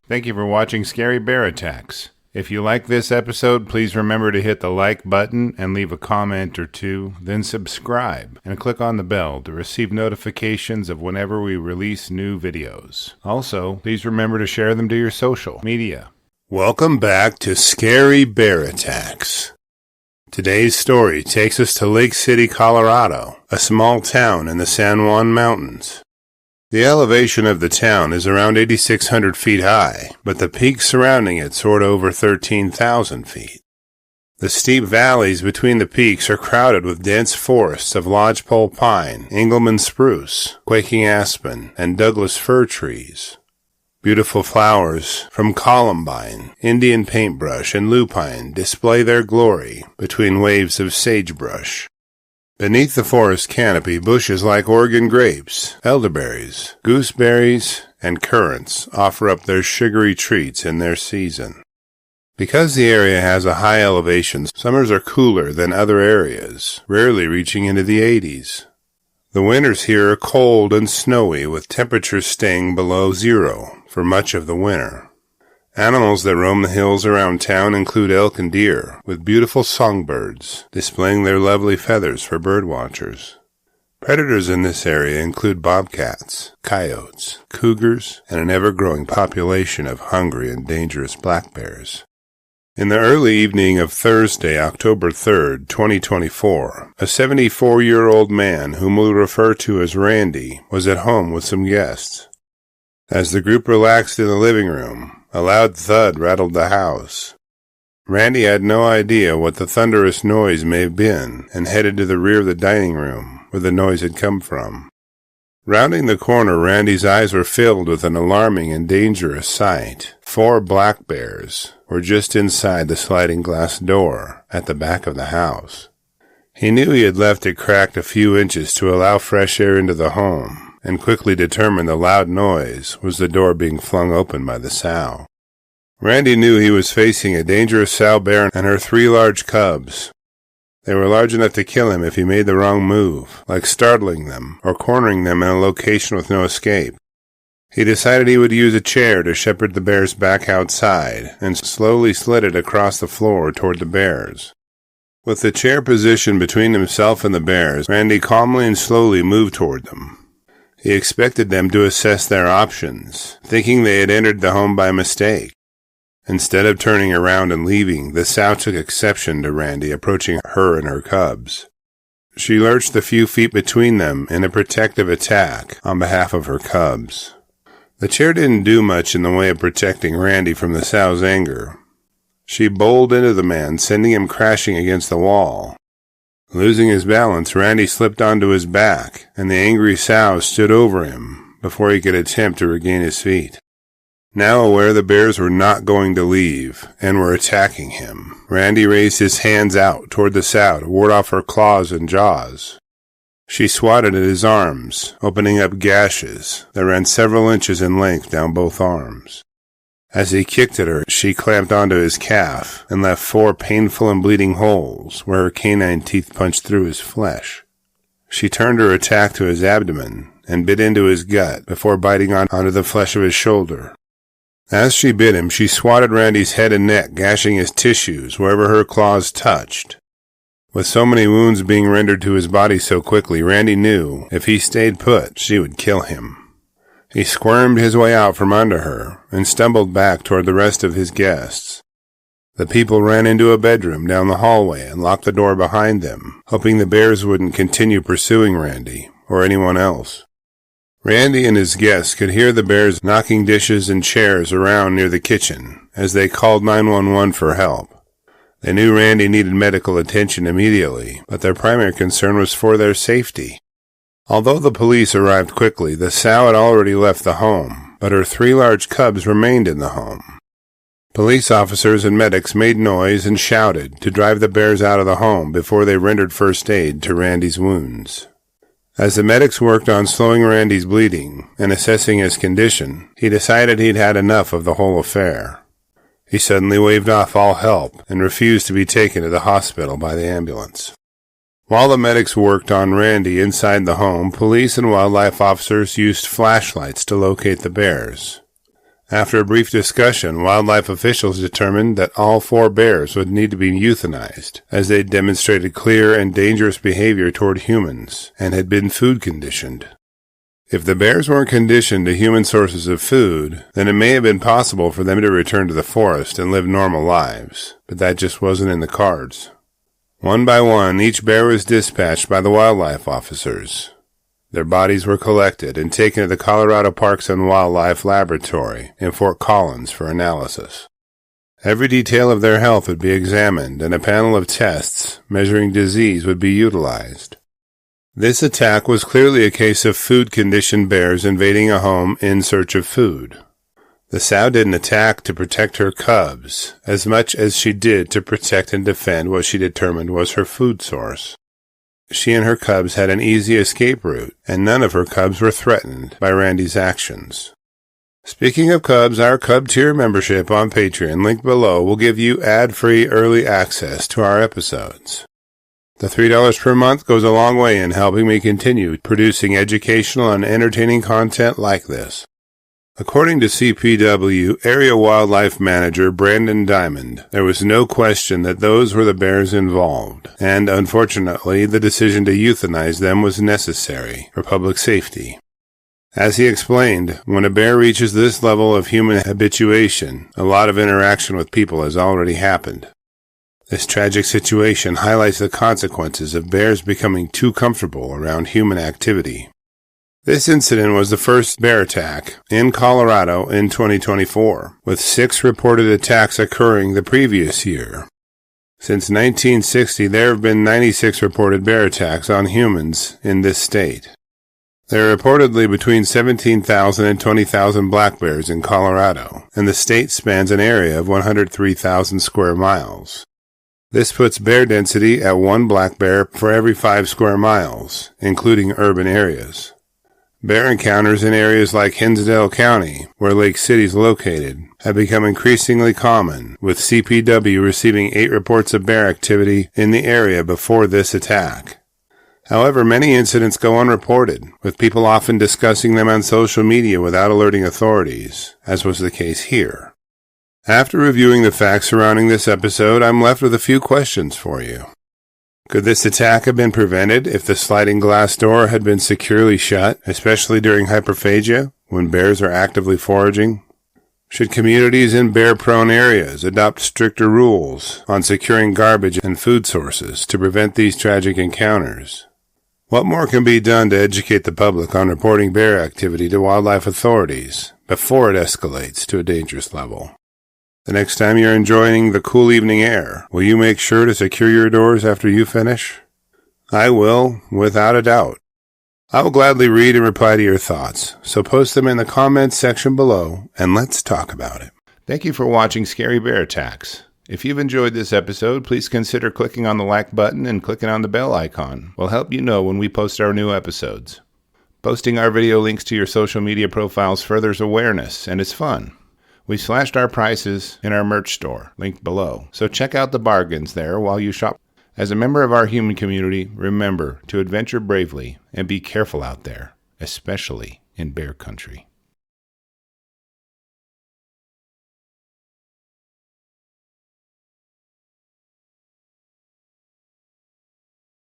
Thank you for watching Scary Bear Attacks. If you like this episode, please remember to hit the like button and leave a comment or two, then subscribe and click on the bell to receive notifications of whenever we release new videos. Also, please remember to share them to your social media. Welcome back to Scary Bear Attacks. Today's story takes us to Lake City, Colorado, a small town in the San Juan Mountains. The elevation of the town is around 8,600 feet high, but the peaks surrounding it soar to over 13,000 feet. The steep valleys between the peaks are crowded with dense forests of lodgepole pine, Engelmann spruce, quaking aspen, and Douglas fir trees. Beautiful flowers from columbine, Indian paintbrush, and lupine display their glory between waves of sagebrush. Beneath the forest canopy, bushes like Oregon grapes, elderberries, gooseberries, and currants offer up their sugary treats in their season. Because the area has a high elevation, summers are cooler than other areas, rarely reaching into the 80s. The winters here are cold and snowy, with temperatures staying below zero for much of the winter. Animals that roam the hills around town include elk and deer, with beautiful songbirds displaying their lovely feathers for birdwatchers. Predators in this area include bobcats, coyotes, cougars, and an ever-growing population of hungry and dangerous black bears. In the early evening of Thursday, October 3rd, 2024, a 74-year-old man whom we'll refer to as Randy was at home with some guests. As the group relaxed in the living room, a loud thud rattled the house. Randy had no idea what the thunderous noise may have been and headed to the rear of the dining room where the noise had come from. Rounding the corner, Randy's eyes were filled with an alarming and dangerous sight. 4 black bears were just inside the sliding glass door at the back of the house. He knew he had left it cracked a few inches to allow fresh air into the home, and quickly determined the loud noise was the door being flung open by the sow. Randy knew he was facing a dangerous sow bear and her 3 large cubs. They were large enough to kill him if he made the wrong move, like startling them or cornering them in a location with no escape. He decided he would use a chair to shepherd the bears back outside and slowly slid it across the floor toward the bears. With the chair positioned between himself and the bears, Randy calmly and slowly moved toward them. He expected them to assess their options, thinking they had entered the home by mistake. Instead of turning around and leaving, the sow took exception to Randy approaching her and her cubs. She lurched the few feet between them in a protective attack on behalf of her cubs. The chair didn't do much in the way of protecting Randy from the sow's anger. She bowled into the man, sending him crashing against the wall. Losing his balance, Randy slipped onto his back, and the angry sow stood over him before he could attempt to regain his feet. Now aware the bears were not going to leave and were attacking him, Randy raised his hands out toward the sow to ward off her claws and jaws. She swatted at his arms, opening up gashes that ran several inches in length down both arms. As he kicked at her, she clamped onto his calf and left 4 painful and bleeding holes where her canine teeth punched through his flesh. She turned her attack to his abdomen and bit into his gut before biting onto the flesh of his shoulder. As she bit him, she swatted Randy's head and neck, gashing his tissues wherever her claws touched. With so many wounds being rendered to his body so quickly, Randy knew if he stayed put, she would kill him. He squirmed his way out from under her and stumbled back toward the rest of his guests. The people ran into a bedroom down the hallway and locked the door behind them, hoping the bears wouldn't continue pursuing Randy or anyone else. Randy and his guests could hear the bears knocking dishes and chairs around near the kitchen as they called 911 for help. They knew Randy needed medical attention immediately, but their primary concern was for their safety. Although the police arrived quickly, the sow had already left the home, but her 3 large cubs remained in the home. Police officers and medics made noise and shouted to drive the bears out of the home before they rendered first aid to Randy's wounds. As the medics worked on slowing Randy's bleeding and assessing his condition, he decided he'd had enough of the whole affair. He suddenly waved off all help and refused to be taken to the hospital by the ambulance. While the medics worked on Randy inside the home, police and wildlife officers used flashlights to locate the bears. After a brief discussion, wildlife officials determined that all 4 bears would need to be euthanized, as they demonstrated clear and dangerous behavior toward humans and had been food conditioned. If the bears weren't conditioned to human sources of food, then it may have been possible for them to return to the forest and live normal lives, but that just wasn't in the cards. One by one, each bear was dispatched by the wildlife officers. Their bodies were collected and taken to the Colorado Parks and Wildlife Laboratory in Fort Collins for analysis. Every detail of their health would be examined, and a panel of tests measuring disease would be utilized. This attack was clearly a case of food-conditioned bears invading a home in search of food. The sow didn't attack to protect her cubs as much as she did to protect and defend what she determined was her food source. She and her cubs had an easy escape route, and none of her cubs were threatened by Randy's actions. Speaking of cubs, our Cub Tier membership on Patreon, linked below, will give you ad-free early access to our episodes. The $3 per month goes a long way in helping me continue producing educational and entertaining content like this. According to CPW Area Wildlife Manager Brandon Diamond, there was no question that those were the bears involved, and unfortunately the decision to euthanize them was necessary for public safety. As he explained, when a bear reaches this level of human habituation, a lot of interaction with people has already happened. This tragic situation highlights the consequences of bears becoming too comfortable around human activity. This incident was the first bear attack in Colorado in 2024, with 6 reported attacks occurring the previous year. Since 1960, there have been 96 reported bear attacks on humans in this state. There are reportedly between 17,000 and 20,000 black bears in Colorado, and the state spans an area of 103,000 square miles. This puts bear density at 1 black bear for every 5 square miles, including urban areas. Bear encounters in areas like Hinsdale County, where Lake City is located, have become increasingly common, with CPW receiving 8 reports of bear activity in the area before this attack. However, many incidents go unreported, with people often discussing them on social media without alerting authorities, as was the case here. After reviewing the facts surrounding this episode, I'm left with a few questions for you. Could this attack have been prevented if the sliding glass door had been securely shut, especially during hyperphagia, when bears are actively foraging? Should communities in bear-prone areas adopt stricter rules on securing garbage and food sources to prevent these tragic encounters? What more can be done to educate the public on reporting bear activity to wildlife authorities before it escalates to a dangerous level? The next time you're enjoying the cool evening air, will you make sure to secure your doors after you finish? I will, without a doubt. I will gladly read and reply to your thoughts, so post them in the comments section below, and let's talk about it. Thank you for watching Scary Bear Attacks. If you've enjoyed this episode, please consider clicking on the like button and clicking on the bell icon. We'll help you know when we post our new episodes. Posting our video links to your social media profiles furthers awareness, and it's fun. We slashed our prices in our merch store, linked below, so check out the bargains there while you shop. As a member of our human community, remember to adventure bravely and be careful out there, especially in bear country.